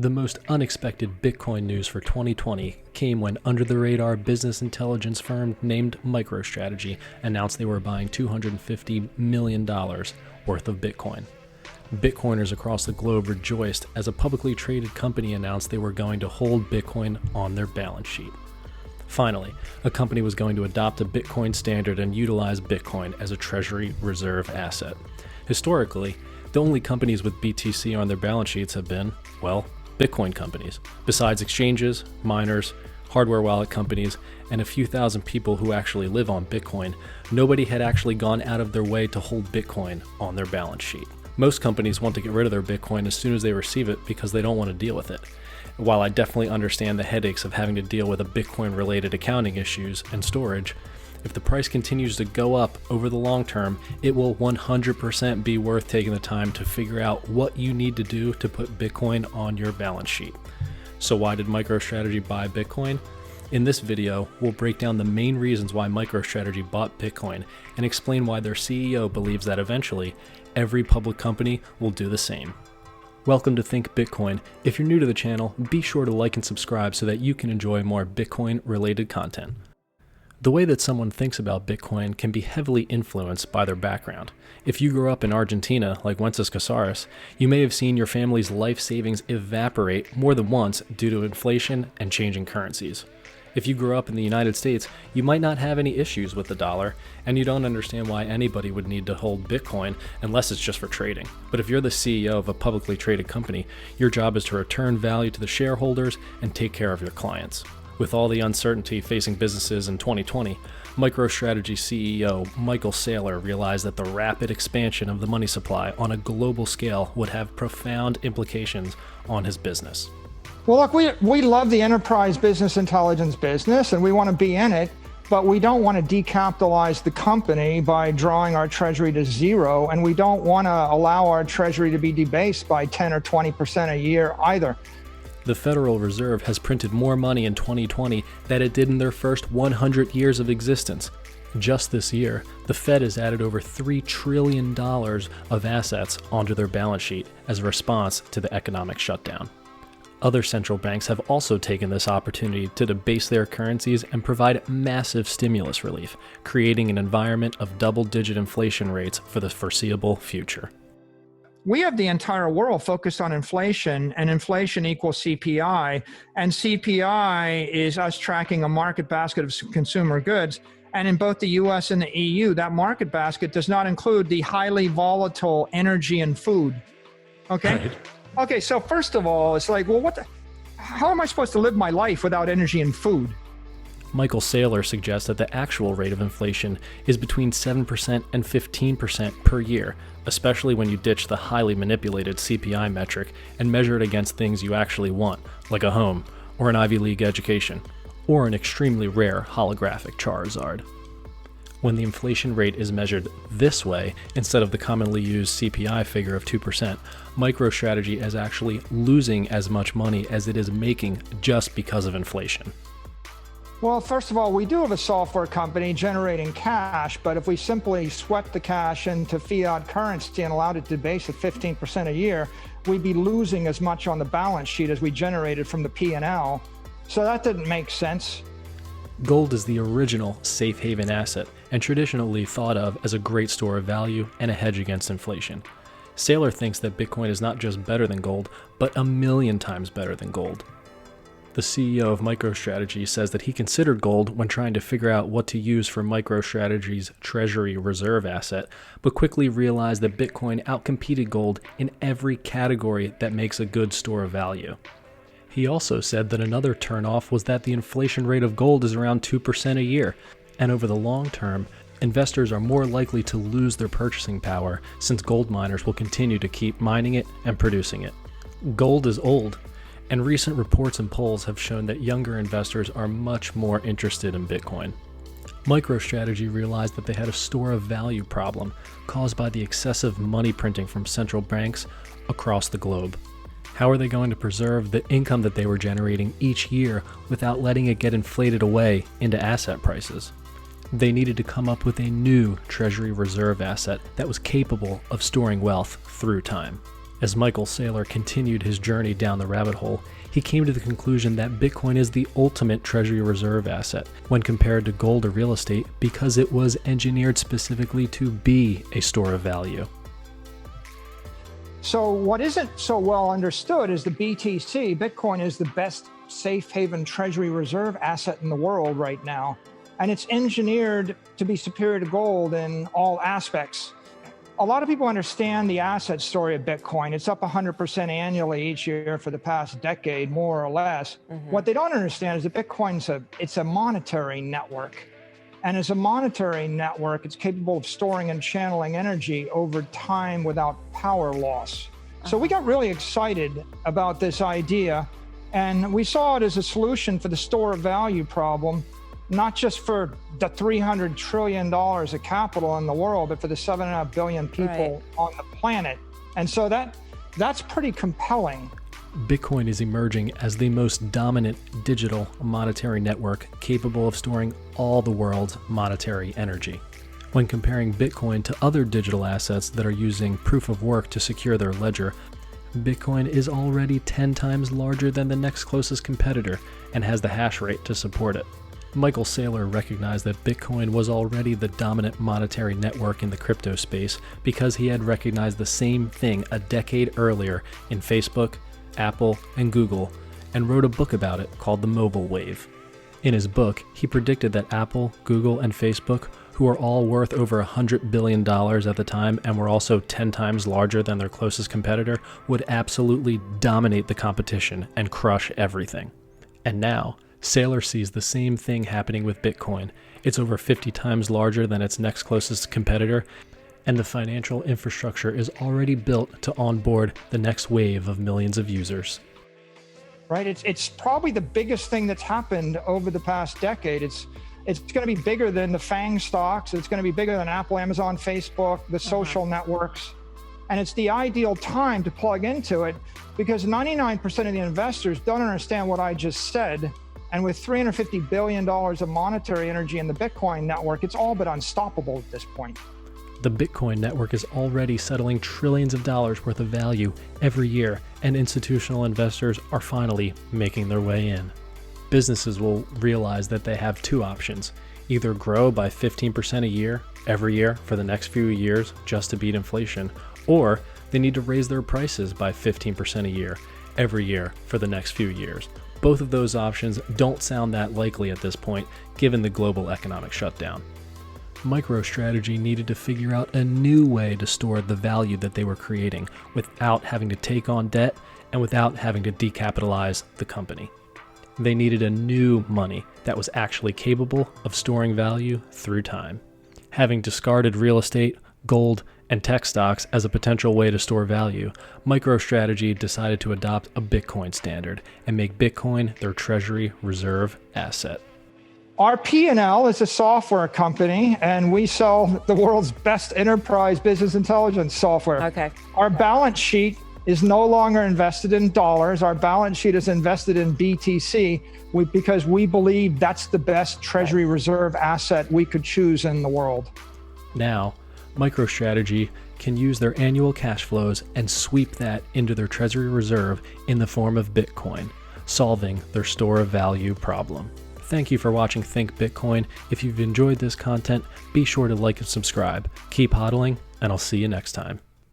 The most unexpected Bitcoin news for 2020 came when under-the-radar business intelligence firm named MicroStrategy announced they were buying $250 million worth of Bitcoin. Bitcoiners across the globe rejoiced as a publicly traded company announced they were going to hold Bitcoin on their balance sheet. Finally, a company was going to adopt a Bitcoin standard and utilize Bitcoin as a treasury reserve asset. Historically, the only companies with BTC on their balance sheets have been, well, Bitcoin companies. Besides exchanges, miners, hardware wallet companies, and a few thousand people who actually live on Bitcoin, nobody had actually gone out of their way to hold Bitcoin on their balance sheet. Most companies want to get rid of their Bitcoin as soon as they receive it because they don't want to deal with it. While I definitely understand the headaches of having to deal with a Bitcoin-related accounting issues and storage, if the price continues to go up over the long term, it will 100% be worth taking the time to figure out what you need to do to put Bitcoin on your balance sheet. So why did MicroStrategy buy Bitcoin? In this video, we'll break down the main reasons why MicroStrategy bought Bitcoin and explain why their CEO believes that eventually, every public company will do the same. Welcome to Think Bitcoin. If you're new to the channel, be sure to like and subscribe so that you can enjoy more Bitcoin-related content. The way that someone thinks about Bitcoin can be heavily influenced by their background. If you grew up in Argentina, like Wences Casares, you may have seen your family's life savings evaporate more than once due to inflation and changing currencies. If you grew up in the United States, you might not have any issues with the dollar, and you don't understand why anybody would need to hold Bitcoin unless it's just for trading. But if you're the CEO of a publicly traded company, your job is to return value to the shareholders and take care of your clients. With all the uncertainty facing businesses in 2020, MicroStrategy CEO Michael Saylor realized that the rapid expansion of the money supply on a global scale would have profound implications on his business. Well, look, we love the enterprise business intelligence business and we want to be in it, but we don't want to decapitalize the company by drawing our treasury to zero, and we don't want to allow our treasury to be debased by 10 or 20% a year either. The Federal Reserve has printed more money in 2020 than it did in their first 100 years of existence. Just this year, the Fed has added over $3 trillion of assets onto their balance sheet as a response to the economic shutdown. Other central banks have also taken this opportunity to debase their currencies and provide massive stimulus relief, creating an environment of double-digit inflation rates for the foreseeable future. We have the entire world focused on inflation, and inflation equals CPI, and CPI is us tracking a market basket of consumer goods. And in both the US and the EU, that market basket does not include the highly volatile energy and food. Okay? Right. Okay, so first of all, it's like, well, how am I supposed to live my life without energy and food? Michael Saylor suggests that the actual rate of inflation is between 7% and 15% per year, especially when you ditch the highly manipulated CPI metric and measure it against things you actually want, like a home, or an Ivy League education, or an extremely rare holographic Charizard. When the inflation rate is measured this way, instead of the commonly used CPI figure of 2%, MicroStrategy is actually losing as much money as it is making just because of inflation. Well, first of all, we do have a software company generating cash, but if we simply swept the cash into fiat currency and allowed it to debase at 15% a year, we'd be losing as much on the balance sheet as we generated from the P&L. So that didn't make sense. Gold is the original safe haven asset and traditionally thought of as a great store of value and a hedge against inflation. Saylor thinks that Bitcoin is not just better than gold, but 1,000,000 times better than gold. The CEO of MicroStrategy says that he considered gold when trying to figure out what to use for MicroStrategy's treasury reserve asset, but quickly realized that Bitcoin outcompeted gold in every category that makes a good store of value. He also said that another turnoff was that the inflation rate of gold is around 2% a year, and over the long term, investors are more likely to lose their purchasing power since gold miners will continue to keep mining it and producing it. Gold is old, and recent reports and polls have shown that younger investors are much more interested in Bitcoin. MicroStrategy realized that they had a store of value problem caused by the excessive money printing from central banks across the globe. How are they going to preserve the income that they were generating each year without letting it get inflated away into asset prices? They needed to come up with a new treasury reserve asset that was capable of storing wealth through time. As Michael Saylor continued his journey down the rabbit hole, he came to the conclusion that Bitcoin is the ultimate treasury reserve asset when compared to gold or real estate because it was engineered specifically to be a store of value. So what isn't so well understood is the BTC. Bitcoin is the best safe haven treasury reserve asset in the world right now. And it's engineered to be superior to gold in all aspects. A lot of people understand the asset story of Bitcoin. It's up 100% annually each year for the past decade, more or less. What they don't understand is that Bitcoin's it's a monetary network. And as a monetary network, it's capable of storing and channeling energy over time without power loss. So we got really excited about this idea, and we saw it as a solution for the store of value problem, not just for the $300 trillion of capital in the world, but for the 7.5 billion people on the planet. And so that's pretty compelling. Bitcoin is emerging as the most dominant digital monetary network capable of storing all the world's monetary energy. When comparing Bitcoin to other digital assets that are using proof of work to secure their ledger, Bitcoin is already 10 times larger than the next closest competitor and has the hash rate to support it. Michael Saylor recognized that Bitcoin was already the dominant monetary network in the crypto space because he had recognized the same thing a decade earlier in Facebook, Apple, and Google, and wrote a book about it called The Mobile Wave. In his book, he predicted that Apple, Google, and Facebook, who are all worth over $100 billion at the time and were also 10 times larger than their closest competitor, would absolutely dominate the competition and crush everything. And now, Saylor sees the same thing happening with Bitcoin. It's over 50 times larger than its next closest competitor, and the financial infrastructure is already built to onboard the next wave of millions of users. Right? It's probably the biggest thing that's happened over the past decade. It's going to be bigger than the FANG stocks. It's going to be bigger than Apple, Amazon, Facebook, the social networks. And it's the ideal time to plug into it because 99% of the investors don't understand what I just said. And with $350 billion of monetary energy in the Bitcoin network, it's all but unstoppable at this point. The Bitcoin network is already settling trillions of dollars worth of value every year, and institutional investors are finally making their way in. Businesses will realize that they have two options: either grow by 15% a year, every year for the next few years just to beat inflation, or they need to raise their prices by 15% a year, every year for the next few years. Both of those options don't sound that likely at this point, given the global economic shutdown. MicroStrategy needed to figure out a new way to store the value that they were creating without having to take on debt and without having to decapitalize the company. They needed a new money that was actually capable of storing value through time. Having discarded real estate, gold, and tech stocks as a potential way to store value, MicroStrategy decided to adopt a Bitcoin standard and make Bitcoin their treasury reserve asset. Our P&L is a software company, and we sell the world's best enterprise business intelligence software. Okay. Our balance sheet is no longer invested in dollars. Our balance sheet is invested in BTC because we believe that's the best treasury reserve asset we could choose in the world. Now, MicroStrategy can use their annual cash flows and sweep that into their treasury reserve in the form of Bitcoin, solving their store of value problem. Thank you for watching Think Bitcoin. If you've enjoyed this content, be sure to like and subscribe. Keep hodling, and I'll see you next time.